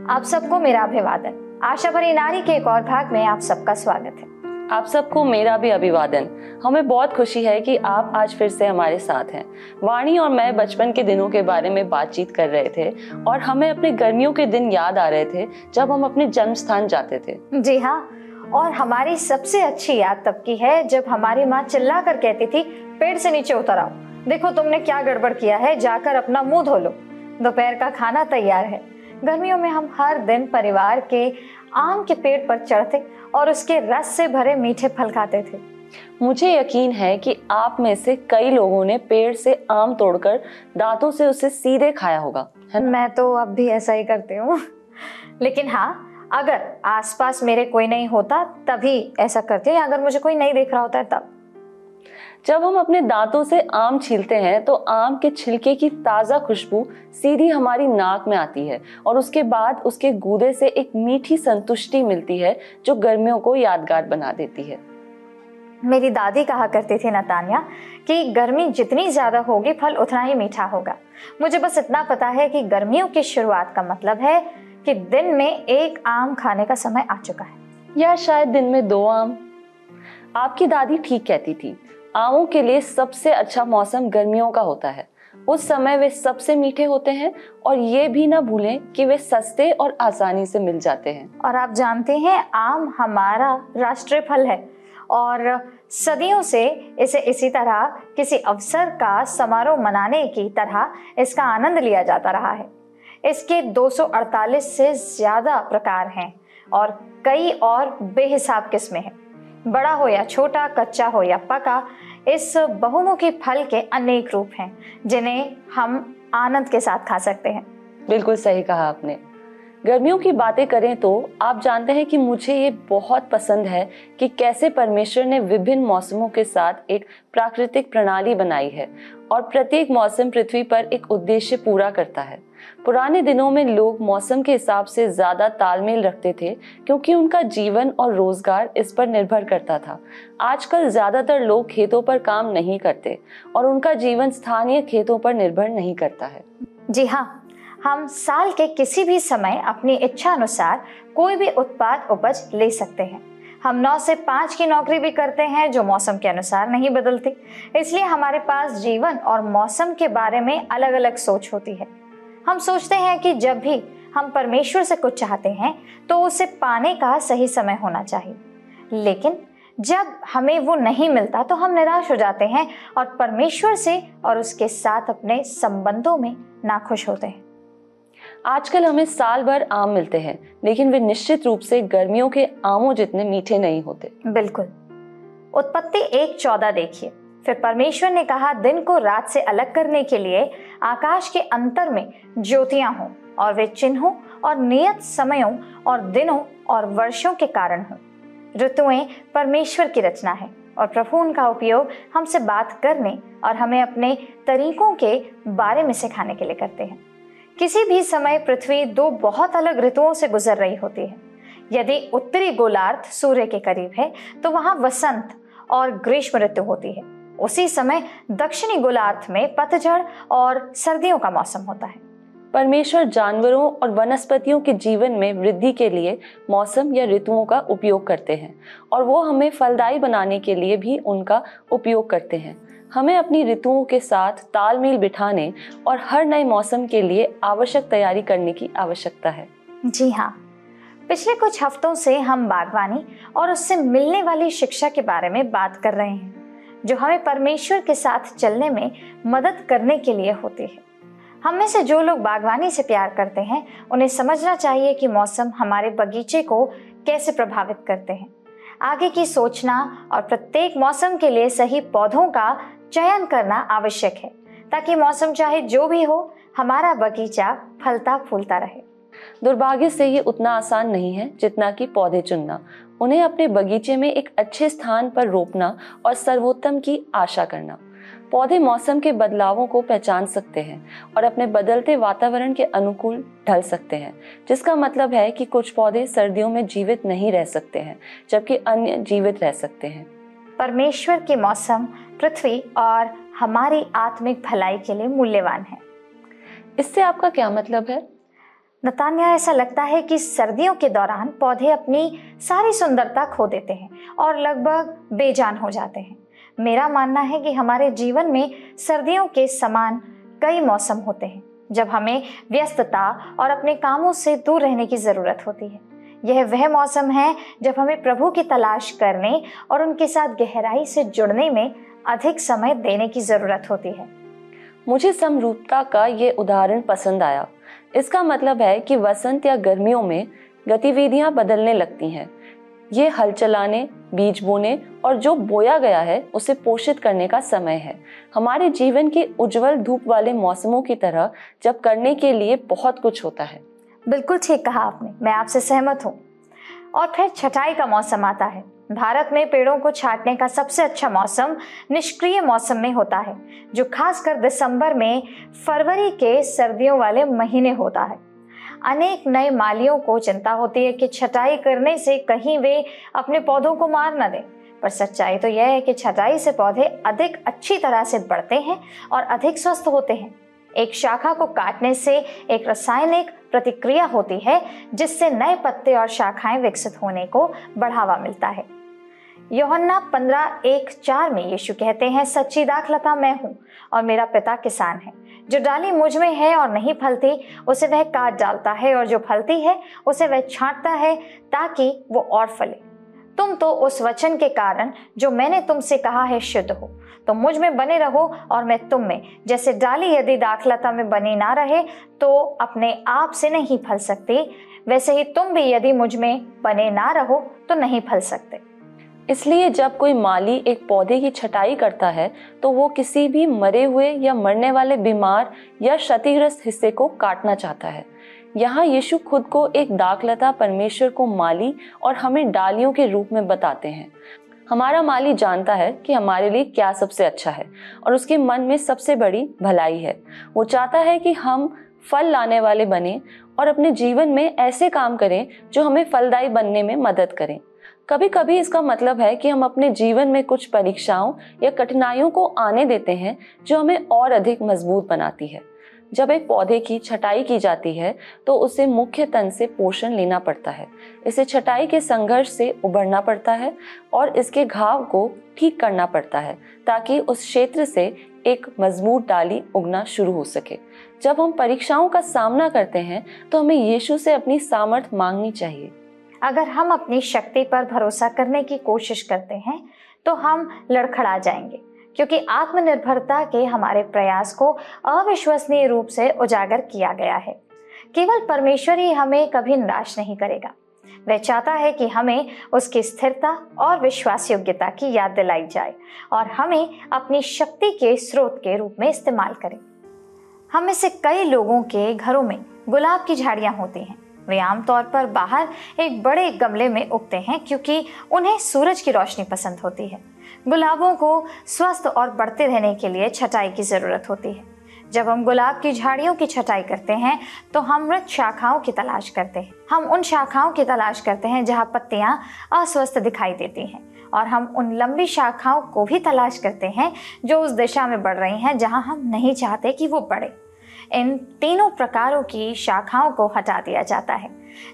आप सबको मेरा अभिवादन। आशा भरी नारी के एक और भाग में आप सबका स्वागत है। आप सबको मेरा भी अभिवादन। हमें बहुत खुशी है कि आप आज फिर से हमारे साथ हैं। वाणी और मैं बचपन के दिनों के बारे में बातचीत कर रहे थे और हमें अपने गर्मियों के दिन याद आ रहे थे जब हम अपने जन्म स्थान जाते थे। जी हाँ, और हमारी सबसे अच्छी याद तब की है जब हमारी माँ चिल्ला कर कहती थी, पेड़ से नीचे उतर आओ, देखो तुमने क्या गड़बड़ किया है, जाकर अपना मुंह धो लो, दोपहर का खाना तैयार है। गर्मियों में हम हर दिन परिवार के आम के पेड़ पर चढ़ते और उसके रस से भरे मीठे फल खाते थे। मुझे यकीन है कि आप में से कई लोगों ने पेड़ से आम तोड़कर दांतों से उसे सीधे खाया होगा, है ना? मैं तो अब भी ऐसा ही करती हूँ। लेकिन हाँ, अगर आसपास मेरे कोई नहीं होता तभी ऐसा करती हूँ, या अगर मुझे कोई नहीं देख रहा होता है तब। जब हम अपने दांतों से आम छीलते हैं तो आम के छिलके की ताजा खुशबू सीधी हमारी नाक में आती है और उसके बाद उसके गूदे से एक मीठी संतुष्टि मिलती है जो गर्मियों को यादगार बना देती है। मेरी दादी कहा करती थी नतान्या कि गर्मी जितनी ज्यादा होगी फल उतना ही मीठा होगा। मुझे बस इतना पता है कि गर्मियों की शुरुआत का मतलब है कि दिन में एक आम खाने का समय आ चुका है, या शायद दिन में 2 आम। आपकी दादी ठीक कहती थी। आमों के लिए सबसे अच्छा मौसम गर्मियों का होता है। उस समय वे सबसे मीठे होते हैं और ये भी ना भूलें कि वे सस्ते और आसानी से मिल जाते हैं। और आप जानते हैं, आम हमारा राष्ट्रीय फल है और सदियों से इसे इसी तरह किसी अवसर का समारोह मनाने की तरह इसका आनंद लिया जाता रहा है। इसके 248 से ज्यादा प्रकार हैं और कई और बेहिसाब किस्में हैं। बड़ा हो या छोटा, कच्चा हो या पका, इस बहुमुखी फल के अनेक रूप हैं जिन्हें हम आनंद के साथ खा सकते हैं। बिल्कुल सही कहा आपने। गर्मियों की बातें करें तो आप जानते हैं कि मुझे ये बहुत पसंद है कि कैसे परमेश्वर ने विभिन्न मौसमों के साथ एक प्राकृतिक प्रणाली बनाई है और प्रत्येक मौसम पृथ्वी पर एक उद्देश्य पूरा करता है। पुराने दिनों में लोग मौसम के हिसाब से ज्यादा तालमेल रखते थे क्योंकि उनका जीवन और रोजगार इस पर निर्भर करता था। आजकल ज्यादातर लोग खेतों पर काम नहीं करते और उनका जीवन स्थानीय खेतों पर निर्भर नहीं करता है। जी हाँ, हम साल के किसी भी समय अपनी इच्छा अनुसार कोई भी उत्पाद उपज ले सकते हैं। हम 9 से 5 की नौकरी भी करते हैं जो मौसम के अनुसार नहीं बदलती। इसलिए हमारे पास जीवन और मौसम के बारे में अलग अलग सोच होती है। हम सोचते हैं कि जब भी हम परमेश्वर से कुछ चाहते हैं तो उसे पाने का सही समय होना चाहिए, लेकिन जब हमें वो नहीं मिलता तो हम निराश हो जाते हैं और परमेश्वर से और उसके साथ अपने संबंधों में नाखुश होते हैं। आजकल हमें साल भर आम मिलते हैं, लेकिन वे निश्चित रूप से गर्मियों के आमों जितने मीठे नहीं होते। बिल्कुल। उत्पत्ति 1:14 देखिए। फिर परमेश्वर ने कहा, दिन को रात से अलग करने के लिए आकाश के अंतर में ज्योतियां हों और वे चिन्हों और नियत समयों और दिनों और वर्षों के कारण हों। ऋतुएं परमेश्वर की रचना है और प्रभु उनका उपयोग हमसे बात करने और हमें अपने तरीकों के बारे में सिखाने के लिए करते हैं। किसी भी समय पृथ्वी 2 बहुत अलग ऋतुओं से गुजर रही होती है। यदि उत्तरी गोलार्ध सूर्य के करीब है तो वहां वसंत और ग्रीष्म ऋतु होती है। उसी समय दक्षिणी गोलार्ध में पतझड़ और सर्दियों का मौसम होता है। परमेश्वर जानवरों और वनस्पतियों के जीवन में वृद्धि के लिए मौसम या ऋतुओं का उपयोग करते हैं और वो हमें फलदायी बनाने के लिए भी उनका उपयोग करते हैं। हमें अपनी ऋतुओं के साथ तालमेल बिठाने और हर नए मौसम के लिए आवश्यक तैयारी करने की आवश्यकता है। जी हाँ, पिछले कुछ हफ्तों से हम बागवानी और उससे मिलने वाली शिक्षा के बारे में बात कर रहे हैं जो हमें परमेश्वर के साथ चलने में मदद करने के लिए होती है। हम में से जो लोग बागवानी से प्यार करते हैं उन्हें समझना चाहिए कि मौसम हमारे बगीचे को कैसे प्रभावित करते हैं। आगे की सोचना और प्रत्येक मौसम के लिए सही पौधों का चयन करना आवश्यक है ताकि मौसम चाहे जो भी हो, हमारा बगीचा फलता फूलता रहे। दुर्भाग्य से ये उतना आसान नहीं है जितना कि पौधे चुनना। उन्हें अपने बगीचे में एक अच्छे स्थान पर रोपना और सर्वोत्तम की आशा करना। पौधे मौसम के बदलावों को पहचान सकते हैं और अपने बदलते वातावरण के अनुकूल ढल सकते हैं, जिसका मतलब है कि कुछ पौधे सर्दियों में जीवित नहीं रह सकते हैं जबकि अन्य जीवित रह सकते हैं। परमेश्वर के मौसम पृथ्वी और हमारी आत्मिक भलाई के लिए मूल्यवान है। इससे आपका क्या मतलब है? नतान्या, ऐसा लगता है कि सर्दियों के दौरान पौधे अपनी सारी सुंदरता खो देते हैं और लगभग बेजान हो जाते हैं। मेरा मानना है कि हमारे जीवन में सर्दियों के समान कई मौसम होते हैं जब हमें व्यस्तता और अपने कामों से दूर रहने की जरूरत होती है। यह वह मौसम है जब हमें प्रभु की तलाश करने और उनके साथ गहराई से जुड़ने में अधिक समय देने की जरूरत होती है। मुझे समरूपता का ये उदाहरण पसंद आया। इसका मतलब है कि वसंत या गर्मियों में गतिविधियां बदलने लगती हैं। ये हल चलाने, बीज बोने और जो बोया गया है उसे पोषित करने का समय है। हमारे जीवन के उज्जवल धूप वाले मौसमों की तरह जब करने के लिए बहुत कुछ होता है। बिल्कुल ठीक कहा आपने, मैं आपसे सहमत हूँ। और फिर छटाई का मौसम आता है। भारत में पेड़ों को छांटने का सबसे अच्छा मौसम निष्क्रिय मौसम में होता है, जो खासकर दिसंबर में फरवरी के सर्दियों वाले महीने होता है। अनेक नए मालियों को चिंता होती है कि छटाई करने से कहीं वे अपने पौधों को मार न दें, पर सच्चाई तो यह है कि छटाई से पौधे अधिक अच्छी तरह से बढ़ते हैं और अधिक स्वस्थ होते हैं। एक शाखा को काटने से एक रासायनिक प्रतिक्रिया होती है जिससे नए पत्ते और शाखाएं विकसित होने को बढ़ावा मिलता है। यूहन्ना 15:1-4 में यीशु कहते हैं, सच्ची दाखलता मैं हूँ और मेरा पिता किसान है। जो डाली मुझ में है और नहीं फलती उसे वह काट डालता है, और जो फलती है उसे वह छांटता है ताकि वो और फले। तुम तो उस वचन के कारण जो मैंने तुमसे कहा है शुद्ध हो। तो मुझ में बने रहो और मैं तुम में। जैसे डाली यदि दाखलता में बनी ना रहे तो अपने आप से नहीं फल सकती, वैसे ही तुम भी यदि मुझ में बने ना रहो तो नहीं फल सकते। इसलिए जब कोई माली एक पौधे की छटाई करता है तो वो किसी भी मरे हुए या मरने वाले बीमार या क्षतिग्रस्त हिस्से को काटना चाहता है। यहाँ यीशु खुद को एक दाखलता, परमेश्वर को माली और हमें डालियों के रूप में बताते हैं। हमारा माली जानता है कि हमारे लिए क्या सबसे अच्छा है और उसके मन में सबसे बड़ी भलाई है। वो चाहता है कि हम फल लाने वाले बने और अपने जीवन में ऐसे काम करें जो हमें फलदायी बनने में मदद करें। कभी कभी इसका मतलब है कि हम अपने जीवन में कुछ परीक्षाओं या कठिनाइयों को आने देते हैं जो हमें और अधिक मजबूत बनाती है। जब एक पौधे की छटाई की जाती है तो उसे मुख्य तन से पोषण लेना पड़ता है। इसे छटाई के संघर्ष से उबरना पड़ता है और इसके घाव को ठीक करना पड़ता है ताकि उस क्षेत्र से एक मजबूत डाली उगना शुरू हो सके। जब हम परीक्षाओं का सामना करते हैं तो हमें यीशु से अपनी सामर्थ मांगनी चाहिए। अगर हम अपनी शक्ति पर भरोसा करने की कोशिश करते हैं तो हम लड़खड़ा जाएंगे, क्योंकि आत्मनिर्भरता के हमारे प्रयास को अविश्वसनीय रूप से उजागर किया गया है। केवल परमेश्वर ही हमें कभी निराश नहीं करेगा। वह चाहता है कि हमें उसकी स्थिरता और विश्वास योग्यता की याद दिलाई जाए और हमें अपनी शक्ति के स्रोत के रूप में इस्तेमाल करें। हम में से कई लोगों के घरों में गुलाब की झाड़ियां होती हैं। वे आमतौर पर बाहर एक बड़े गमले में उगते हैं क्योंकि उन्हें सूरज की रोशनी पसंद होती है। गुलाबों को स्वस्थ और बढ़ते रहने के लिए छटाई की जरूरत होती है। जब हम गुलाब की झाड़ियों की छटाई करते हैं तो हम मृत शाखाओं की तलाश करते हैं। हम उन शाखाओं की तलाश करते हैं जहां पत्तियां अस्वस्थ दिखाई देती हैं, और हम उन लंबी शाखाओं को भी तलाश करते हैं जो उस दिशा में बढ़ रही हैं जहां हम नहीं चाहते कि वो बढ़े। इन तीनों प्रकारों की शाखाओं को हटा दिया जाता है।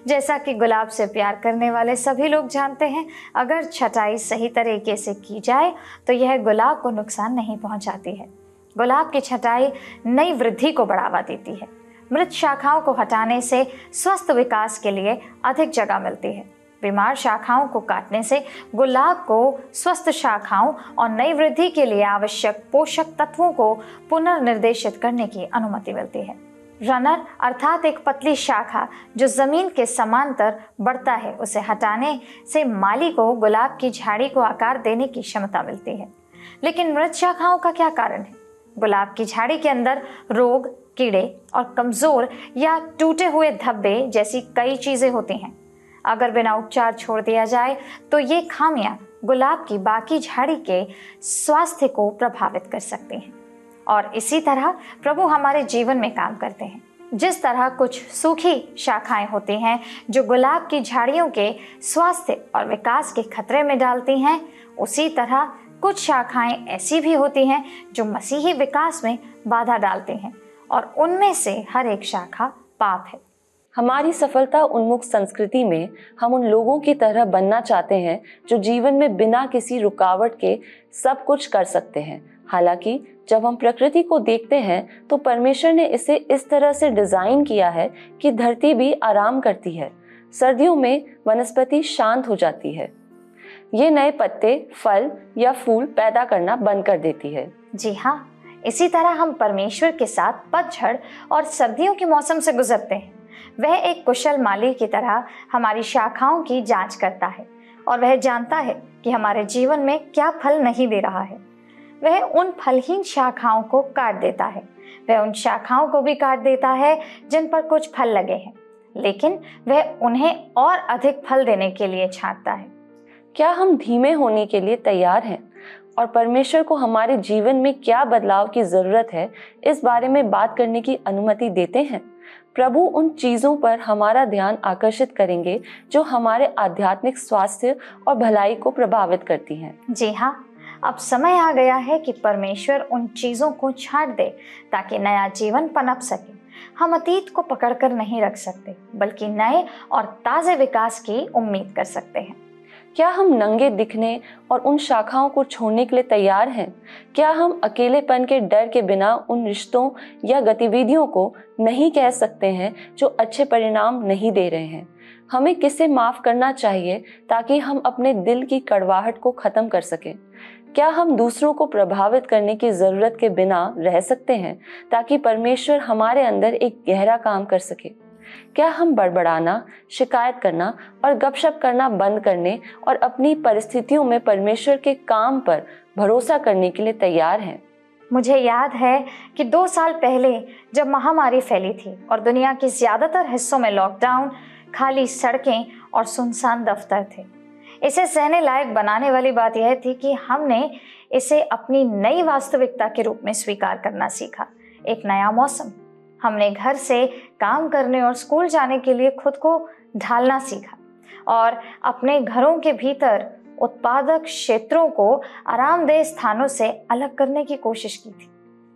जैसा कि गुलाब से प्यार करने वाले सभी लोग जानते हैं, अगर छटाई सही तरीके से की जाए तो यह गुलाब को नुकसान नहीं पहुंचाती है। गुलाब की छटाई नई वृद्धि को बढ़ावा देती है। मृत शाखाओं को हटाने से स्वस्थ विकास के लिए अधिक जगह मिलती है। बीमार शाखाओं को काटने से गुलाब को स्वस्थ शाखाओं और नई वृद्धि के लिए आवश्यक पोषक तत्वों को पुनर्निर्देशित करने की अनुमति मिलती है। रनर अर्थात एक पतली शाखा जो जमीन के समांतर बढ़ता है, उसे हटाने से माली को गुलाब की झाड़ी को आकार देने की क्षमता मिलती है। लेकिन मृत शाखाओं का क्या कारण है? गुलाब की झाड़ी के अंदर रोग, कीड़े और कमजोर या टूटे हुए धब्बे जैसी कई चीजें होती हैं। अगर बिना उपचार छोड़ दिया जाए तो ये खामियां गुलाब की बाकी झाड़ी के स्वास्थ्य को प्रभावित कर सकती हैं। और इसी तरह प्रभु हमारे जीवन में काम करते हैं। जिस तरह कुछ सूखी शाखाएं होती हैं जो गुलाब की झाड़ियों के स्वास्थ्य और विकास के खतरे में डालती हैं, उसी तरह कुछ शाखाएं ऐसी भी होती हैं जो मसीही विकास में बाधा डालती हैं, और उनमें से हर एक शाखा पाप है। हमारी सफलता उन्मुख संस्कृति में हम उन लोगों की तरह बनना चाहते हैं जो जीवन में बिना किसी रुकावट के सब कुछ कर सकते हैं। हालांकि जब हम प्रकृति को देखते हैं तो परमेश्वर ने इसे इस तरह से डिजाइन किया है कि धरती भी आराम करती है। सर्दियों में वनस्पति शांत हो जाती है, ये नए पत्ते, फल या फूल पैदा करना बंद कर देती है। जी हाँ, इसी तरह हम परमेश्वर के साथ पतझड़ और सर्दियों के मौसम से गुजरते हैं। वह एक कुशल माली की तरह हमारी शाखाओं की जांच करता है और वह जानता है कि हमारे जीवन में क्या फल नहीं दे रहा है। वह उन फलहीन शाखाओं को काट देता है। वह उन शाखाओं को भी काट देता है जिन पर कुछ फल लगे हैं, लेकिन वह उन्हें और अधिक फल देने के लिए छांटता है। क्या हम धीमे होने के लिए तैयार हैं और परमेश्वर को हमारे जीवन में क्या बदलाव की जरूरत है इस बारे में बात करने की अनुमति देते हैं? प्रभु उन चीजों पर हमारा ध्यान आकर्षित करेंगे जो हमारे आध्यात्मिक स्वास्थ्य और भलाई को प्रभावित करती हैं। जी हाँ, अब समय आ गया है कि परमेश्वर उन चीजों को छांट दे ताकि नया जीवन पनप सके। हम अतीत को पकड़कर नहीं रख सकते, बल्कि नए और ताजे विकास की उम्मीद कर सकते हैं। क्या हम नंगे दिखने और उन शाखाओं को छोड़ने के लिए तैयार हैं? क्या हम अकेलेपन के डर के बिना उन रिश्तों या गतिविधियों को नहीं कह सकते हैं जो अच्छे परिणाम नहीं दे रहे हैं? हमें किसे माफ करना चाहिए ताकि हम अपने दिल की कड़वाहट को खत्म कर सकें? क्या हम दूसरों को प्रभावित करने की जरूरत के बिना रह सकते हैं ताकि परमेश्वर हमारे अंदर एक गहरा काम कर सके? क्या हम बड़बड़ाना, शिकायत करना और गपशप करना बंद करने और अपनी परिस्थितियों में परमेश्वर के काम पर भरोसा करने के लिए तैयार हैं? मुझे याद है कि 2 साल पहले जब महामारी फैली थी और दुनिया के ज्यादातर हिस्सों में लॉकडाउन, खाली सड़कें और सुनसान दफ्तर थे, इसे सहने लायक बनाने वाली बात यह थी कि हमने इसे अपनी नई वास्तविकता के रूप में स्वीकार करना सीखा। एक नया मौसम। हमने घर से काम करने और स्कूल जाने के लिए खुद को ढालना सीखा और अपने घरों के भीतर उत्पादक क्षेत्रों को आरामदेह स्थानों से अलग करने की कोशिश की थी।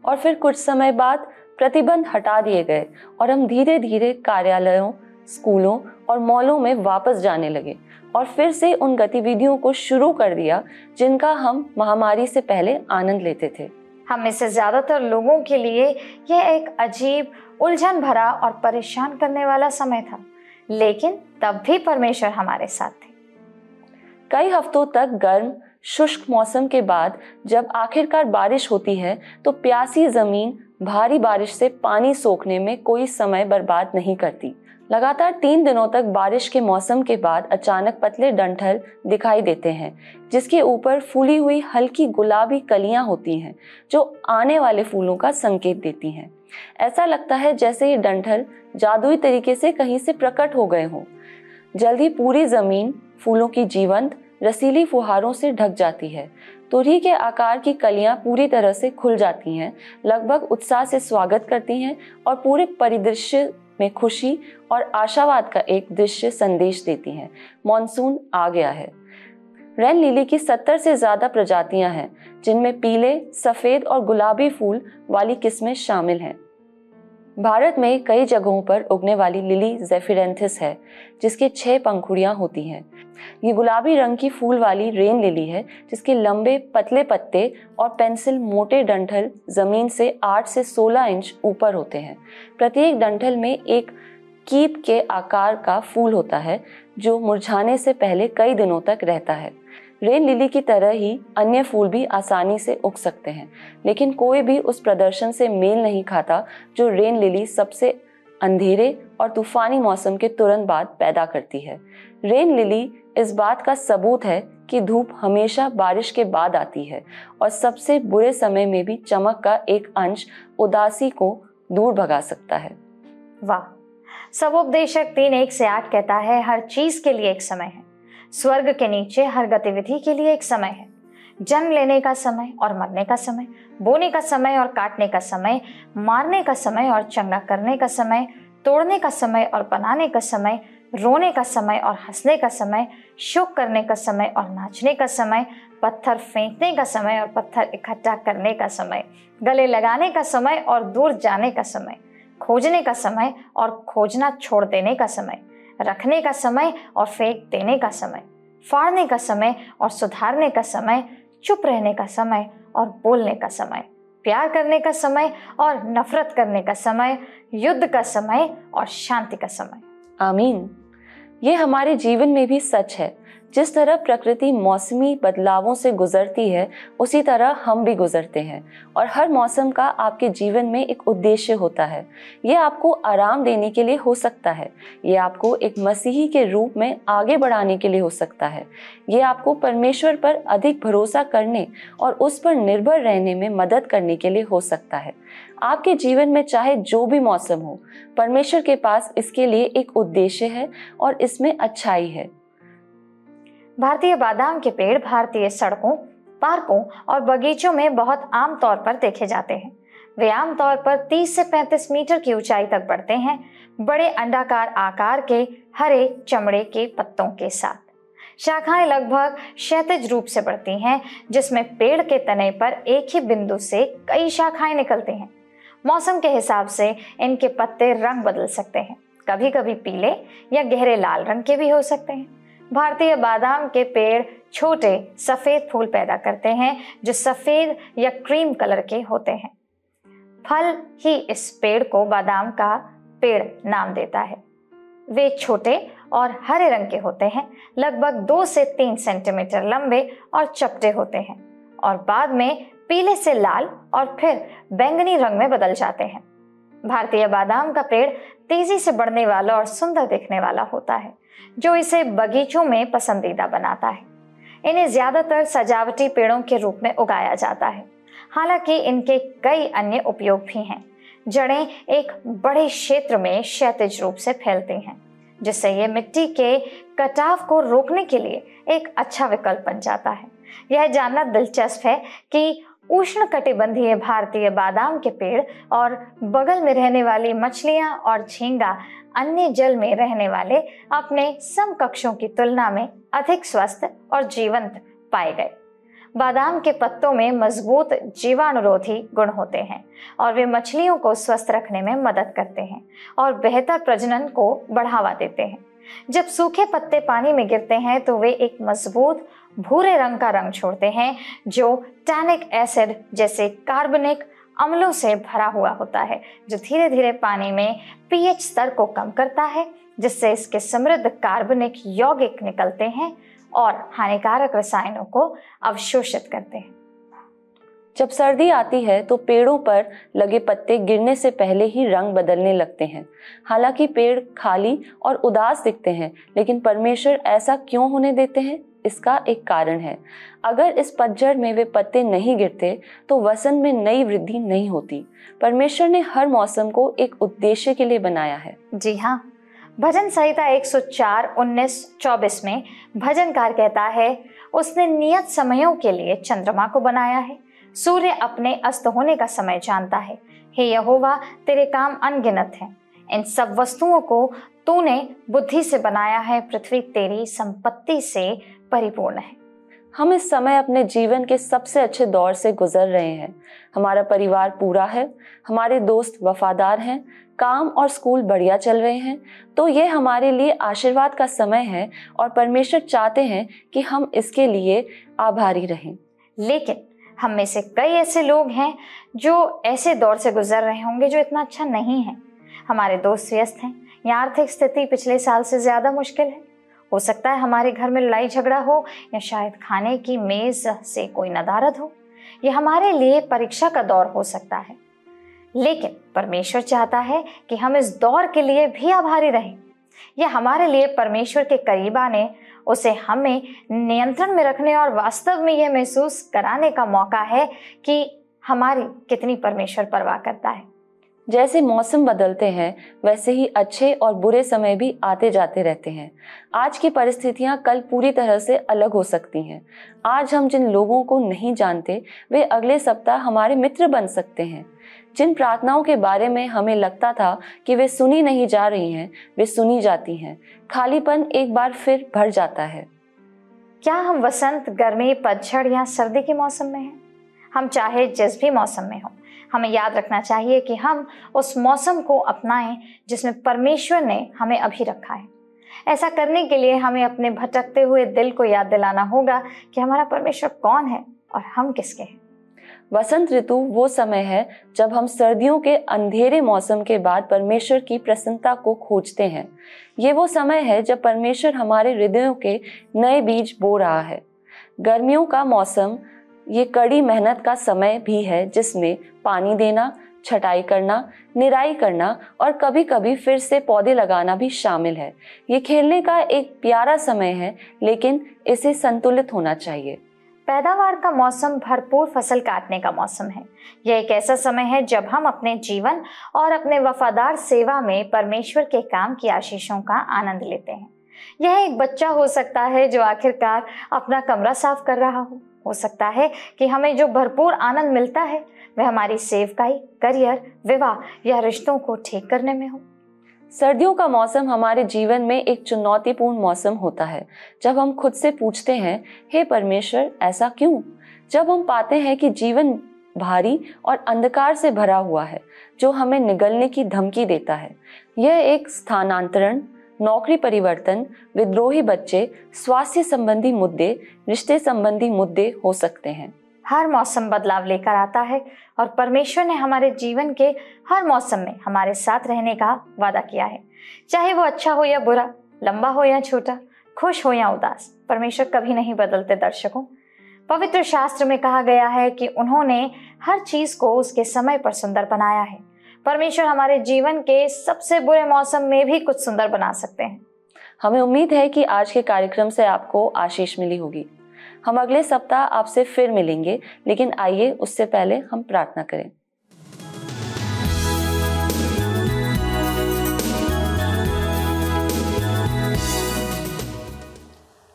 और फिर कुछ समय बाद प्रतिबंध हटा दिए गए और हम धीरे धीरे कार्यालयों, स्कूलों और मॉलों में वापस जाने लगे और फिर से उन गतिविधियों को शुरू कर दिया जिनका हम महामारी से पहले आनंद लेते थे। हम में से ज्यादातर लोगों के लिए यह एक अजीब, उलझन भरा और परेशान करने वाला समय था, लेकिन तब भी परमेश्वर हमारे साथ थे। कई हफ्तों तक गर्म, शुष्क मौसम के बाद जब आखिरकार बारिश होती है तो प्यासी जमीन भारी बारिश से पानी सोखने में कोई समय बर्बाद नहीं करती। लगातार 3 दिनों तक बारिश के मौसम के बाद अचानक पतले डंठल दिखाई देते हैं जिसके ऊपर फूली हुई हल्की गुलाबी कलियां होती हैं जो आने वाले फूलों का संकेत देती हैं। ऐसा लगता है जैसे ये डंठल जादुई तरीके से कहीं से प्रकट हो गए हों। जल्दी पूरी जमीन फूलों की जीवंत रसीली फुहारों से ढक जाती है। तुरही के आकार की कलियां पूरी तरह से खुल जाती हैं, लगभग उत्साह से स्वागत करती हैं और पूरे परिदृश्य में खुशी और आशावाद का एक दृश्य संदेश देती हैं। मॉनसून आ गया है। रेन लिली की 70 से ज्यादा प्रजातियां हैं जिनमें पीले, सफेद और गुलाबी फूल वाली किस्में शामिल हैं। भारत में कई जगहों पर उगने वाली लिली ज़ेफिरेंथिस है जिसके 6 पंखुड़ियां होती हैं। ये गुलाबी रंग की फूल वाली रेन लिली है जिसके लंबे पतले पत्ते और पेंसिल मोटे डंठल जमीन से 8 से 16 इंच ऊपर होते हैं। प्रत्येक डंठल में एक कीप के आकार का फूल होता है जो मुरझाने से पहले कई दिनों तक रहता है। रेन लिली की तरह ही अन्य फूल भी आसानी से उग सकते हैं, लेकिन कोई भी उस प्रदर्शन से मेल नहीं खाता जो रेन लिली सबसे अंधेरे और तूफानी मौसम के तुरंत बाद पैदा करती है। रेन लिली इस बात का सबूत है कि धूप हमेशा बारिश के बाद आती है और सबसे बुरे समय में भी चमक का एक अंश उदासी को दूर भगा सकता है। वाह! सबोपदेशक 3:1-8 कहता है, हर चीज के लिए एक समय है। स्वर्ग के नीचे हर गतिविधि के लिए एक समय है। जन्म लेने का समय और मरने का समय, बोने का समय और काटने का समय, मारने का समय और चंगा करने का समय, तोड़ने का समय और बनाने का समय, रोने का समय और हंसने का समय, शोक करने का समय और नाचने का समय, पत्थर फेंकने का समय और पत्थर इकट्ठा करने का समय, गले लगाने का समय और दूर जाने का समय, खोजने का समय और खोजना छोड़ देने का समय, रखने का समय और फेंक देने का समय, फाड़ने का समय और सुधारने का समय, चुप रहने का समय और बोलने का समय, प्यार करने का समय और नफरत करने का समय, युद्ध का समय और शांति का समय। आमीन। ये हमारे जीवन में भी सच है। जिस तरह प्रकृति मौसमी बदलावों से गुजरती है, उसी तरह हम भी गुजरते हैं और हर मौसम का आपके जीवन में एक उद्देश्य होता है। ये आपको आराम देने के लिए हो सकता है, ये आपको एक मसीही के रूप में आगे बढ़ाने के लिए हो सकता है, ये आपको परमेश्वर पर अधिक भरोसा करने और उस पर निर्भर रहने में मदद करने के लिए हो सकता है। आपके जीवन में चाहे जो भी मौसम हो, परमेश्वर के पास इसके लिए एक उद्देश्य है और इसमें अच्छाई है। भारतीय बादाम के पेड़ भारतीय सड़कों, पार्कों और बगीचों में बहुत आम तौर पर देखे जाते हैं। वे आमतौर पर 30 से 35 मीटर की ऊंचाई तक बढ़ते हैं, बड़े अंडाकार आकार के हरे चमड़े के पत्तों के साथ। शाखाएं लगभग क्षैतिज रूप से बढ़ती हैं, जिसमें पेड़ के तने पर एक ही बिंदु से कई शाखाएं निकलती हैं। मौसम के हिसाब से इनके पत्ते रंग बदल सकते हैं, कभी कभी पीले या गहरे लाल रंग के भी हो सकते हैं। भारतीय बादाम के पेड़ छोटे सफेद फूल पैदा करते हैं, जो सफेद या क्रीम कलर के होते हैं। फल ही इस पेड़ को बादाम का पेड़ नाम देता है। वे छोटे और हरे रंग के होते हैं, लगभग 2 से 3 सेंटीमीटर लंबे और चपटे होते हैं और बाद में पीले से लाल और फिर बैंगनी रंग में बदल जाते हैं। भारतीय बादाम का पेड़ तेजी से बढ़ने वाला और सुंदर दिखने वाला होता है, जो इसे बगीचों में पसंदीदा बनाता है। इन्हें ज्यादातर सजावटी पेड़ों के रूप में उगाया जाता है, हालांकि इनके कई अन्य उपयोग भी हैं। जड़ें एक बड़े क्षेत्र में क्षैतिज रूप से फैलती हैं, जिससे ये मिट्टी के कटाव को रोकने के लिए एक अच्छा विकल्प बन जाता है। यह जानना दिलचस्प है कि उष्णकटिबंधीय भारतीय बादाम के पेड़ और बगल में रहने वाली मछलियां और झींगा अन्य जल में रहने वाले अपने समकक्षों की तुलना में अधिक स्वस्थ और जीवंत पाए गए। बादाम के पत्तों में मजबूत जीवाणुरोधी गुण होते हैं और वे मछलियों को स्वस्थ रखने में मदद करते हैं और बेहतर प्रजनन को बढ़ावा देते हैं। जब सूखे पत्ते पानी में गिरते हैं तो वे एक मजबूत भूरे रंग का रंग छोड़ते हैं, जो टैनिक एसिड जैसे कार्बनिक अम्लों से भरा हुआ होता है, जो धीरे धीरे पानी में पीएच स्तर को कम करता है, जिससे इसके समृद्ध कार्बनिक यौगिक निकलते हैं और हानिकारक रसायनों को अवशोषित करते हैं। जब सर्दी आती है तो पेड़ों पर लगे पत्ते गिरने से पहले ही रंग बदलने लगते हैं। हालांकि पेड़ खाली और उदास दिखते हैं, लेकिन परमेश्वर ऐसा क्यों होने देते हैं? इसका एक कारण है। अगर इस पतझड़ में वे पत्ते नहीं गिरते तो वसंत में नई वृद्धि नहीं होती। परमेश्वर ने हर मौसम को एक उद्देश्य के लिए बनाया है। जी हाँ, भजन संहिता 104:19-24 में भजनकार कहता है, उसने नियत समयों के लिए चंद्रमा को बनाया है, सूर्य अपने अस्त होने का समय जानता है। हे यहोवा, तेरे काम अनगिनत हैं, इन सब वस्तुओं को तूने बुद्धि से बनाया है, पृथ्वी तेरी संपत्ति से परिपूर्ण है। हम इस समय अपने जीवन के सबसे अच्छे दौर से गुजर रहे हैं। हमारा परिवार पूरा है, हमारे दोस्त वफादार हैं, काम और स्कूल बढ़िया चल रहे हैं, तो ये हमारे लिए आशीर्वाद का समय है और परमेश्वर चाहते हैं कि हम इसके लिए आभारी रहें। लेकिन हम में से कई ऐसे लोग हैं जो ऐसे दौर से गुजर रहे होंगे जो इतना अच्छा नहीं है। हमारे दोस्त व्यस्त हैं या आर्थिक स्थिति पिछले साल से ज्यादा मुश्किल है। हो सकता है हमारे घर में लड़ाई झगड़ा हो या शायद खाने की मेज से कोई नदारद हो। यह हमारे लिए परीक्षा का दौर हो सकता है, लेकिन परमेश्वर चाहता है कि हम इस दौर के लिए भी आभारी रहें। यह हमारे लिए परमेश्वर के करीब आने, उसे हमें नियंत्रण में रखने और वास्तव में यह महसूस कराने का मौका है कि हमारी कितनी परमेश्वर परवाह करता है। जैसे मौसम बदलते हैं, वैसे ही अच्छे और बुरे समय भी आते जाते रहते हैं। आज की परिस्थितियां कल पूरी तरह से अलग हो सकती हैं। आज हम जिन लोगों को नहीं जानते, वे अगले सप्ताह हमारे मित्र बन सकते हैं। जिन प्रार्थनाओं के बारे में हमें लगता था कि वे सुनी नहीं जा रही हैं, वे सुनी जाती हैं। खालीपन एक बार फिर भर जाता है। क्या हम वसंत, गर्मी, पतझड़ या सर्दी के मौसम में हैं? हम चाहे जिस भी मौसम में हो, हमें याद रखना चाहिए कि हम उस मौसम को अपनाएं जिसमें परमेश्वर ने हमें अभी रखा है। ऐसा करने के लिए हमें अपने भटकते हुए दिल को याद दिलाना होगा कि हमारा परमेश्वर कौन है और हम किसके हैं। वसंत ऋतु वो समय है जब हम सर्दियों के अंधेरे मौसम के बाद परमेश्वर की प्रसन्नता को खोजते हैं। ये वो समय है जब परमेश्वर हमारे हृदयों के नए बीज बो रहा है। गर्मियों का मौसम ये कड़ी मेहनत का समय भी है, जिसमें पानी देना, छटाई करना, निराई करना और कभी कभी फिर से पौधे लगाना भी शामिल है। ये खेलने का एक प्यारा समय है, लेकिन इसे संतुलित होना चाहिए। पैदावार का मौसम भरपूर फसल काटने का मौसम है। यह एक ऐसा समय है जब हम अपने जीवन और अपने वफादार सेवा में परमेश्वर के काम की आशीषों का आनंद लेते हैं। यह एक बच्चा हो सकता है जो आखिरकार अपना कमरा साफ कर रहा हो सकता है कि हमें जो भरपूर आनंद मिलता है वह हमारी सेवकाई, करियर, विवाह या रिश्तों को ठीक करने में हो। सर्दियों का मौसम हमारे जीवन में एक चुनौतीपूर्ण मौसम होता है, जब हम खुद से पूछते हैं, हे परमेश्वर ऐसा क्यों? जब हम पाते हैं कि जीवन भारी और अंधकार से भरा हुआ है जो हमें निगलने की धमकी देता है। यह एक स्थानांतरण, नौकरी परिवर्तन, विद्रोही बच्चे, स्वास्थ्य संबंधी मुद्दे, रिश्ते संबंधी मुद्दे हो सकते हैं। हर मौसम बदलाव लेकर आता है और परमेश्वर ने हमारे जीवन के हर मौसम में हमारे साथ रहने का वादा किया है। चाहे वो अच्छा हो या बुरा, लंबा हो या छोटा, खुश हो या उदास, परमेश्वर कभी नहीं बदलते। दर्शकों, पवित्र शास्त्र में कहा गया है कि उन्होंने हर चीज को उसके समय पर सुंदर बनाया है। परमेश्वर हमारे जीवन के सबसे बुरे मौसम में भी कुछ सुंदर बना सकते हैं। हमें उम्मीद है कि आज के कार्यक्रम से आपको आशीष मिली होगी। हम अगले सप्ताह आपसे फिर मिलेंगे, लेकिन आइए उससे पहले हम प्रार्थना करें।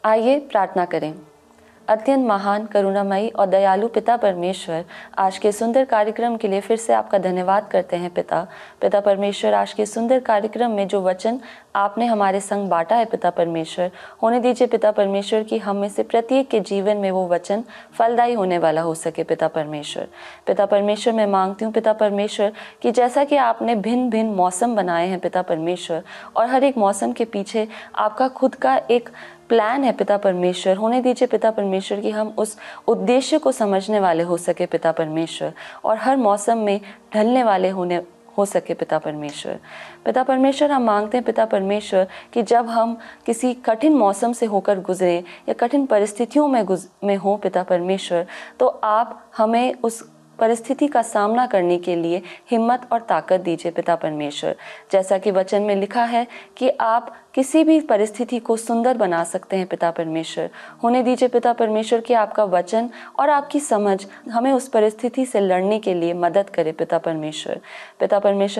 आइए प्रार्थना करें। अत्यंत महान, करुणामयी और दयालु पिता परमेश्वर, आज के सुंदर कार्यक्रम के लिए फिर से आपका धन्यवाद करते हैं पिता परमेश्वर। आज के सुंदर कार्यक्रम में जो वचन आपने हमारे संग बांटा है पिता परमेश्वर, होने दीजिए पिता परमेश्वर कि हम में से प्रत्येक के जीवन में वो वचन फलदायी होने वाला हो सके पिता परमेश्वर। मैं मांगती हूँ पिता परमेश्वर कि जैसा कि आपने भिन्न भिन्न मौसम बनाए हैं पिता परमेश्वर, और हर एक मौसम के पीछे आपका खुद का एक प्लान है पिता परमेश्वर, होने दीजिए पिता परमेश्वर कि हम उस उद्देश्य को समझने वाले हो सके पिता परमेश्वर, और हर मौसम में ढलने वाले हो सके पिता परमेश्वर। हम मांगते हैं पिता परमेश्वर कि जब हम किसी कठिन मौसम से होकर गुजरें या कठिन परिस्थितियों में हो पिता परमेश्वर, तो आप हमें उस परिस्थिति का सामना करने के लिए हिम्मत और ताकत दीजिए पिता परमेश्वर। जैसा कि वचन में लिखा है कि आप किसी भी परिस्थिति को सुंदर बना सकते हैं पिता परमेश्वर, होने दीजिए पिता परमेश्वर कि आपका वचन और आपकी समझ हमें उस परिस्थिति से लड़ने के लिए मदद करे पिता परमेश्वर।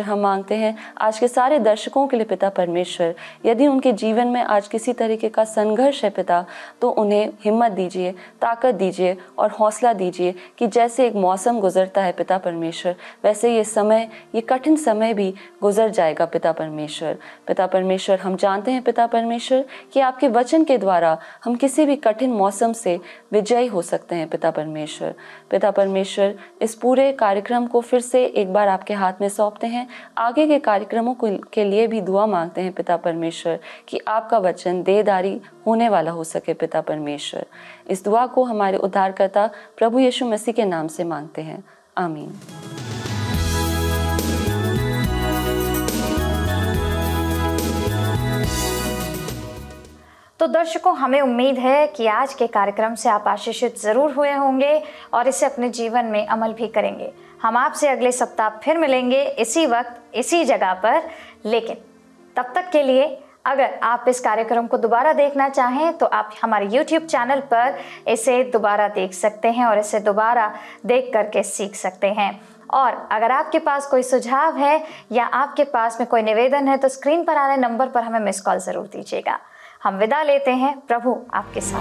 हम मांगते हैं आज के सारे दर्शकों के लिए पिता परमेश्वर, यदि उनके जीवन में आज किसी तरीके का संघर्ष है पिता, तो उन्हें हिम्मत दीजिए, ताकत दीजिए और हौसला दीजिए कि जैसे एक मौसम गुजरता है पिता परमेश्वर, वैसे ये कठिन समय भी गुजर जाएगा पिता परमेश्वर। हम जानते हैं पिता परमेश्वर कि आपके वचन के द्वारा हम किसी भी कठिन मौसम से विजयी हो सकते हैं पिता परमेश्वर। इस पूरे कार्यक्रम को फिर से एक बार आपके हाथ में सौंपते हैं। आगे के कार्यक्रमों के लिए भी दुआ मांगते हैं पिता परमेश्वर कि आपका वचन देहधारी होने वाला हो सके पिता परमेश्वर। इस दुआ को हमारे उद्धारकर्ता प्रभु यीशु मसीह के नाम से मांगते हैं, आमीन। तो दर्शकों, हमें उम्मीद है कि आज के कार्यक्रम से आप आशीषित जरूर हुए होंगे और इसे अपने जीवन में अमल भी करेंगे। हम आपसे अगले सप्ताह फिर मिलेंगे इसी वक्त इसी जगह पर, लेकिन तब तक के लिए अगर आप इस कार्यक्रम को दोबारा देखना चाहें तो आप हमारे YouTube चैनल पर इसे दोबारा देख सकते हैं और इसे दोबारा देख करके सीख सकते हैं। और अगर आपके पास कोई सुझाव है या आपके पास में कोई निवेदन है तो स्क्रीन पर आ रहे नंबर पर हमें मिस कॉल जरूर दीजिएगा। हम विदा लेते हैं, प्रभु आपके साथ।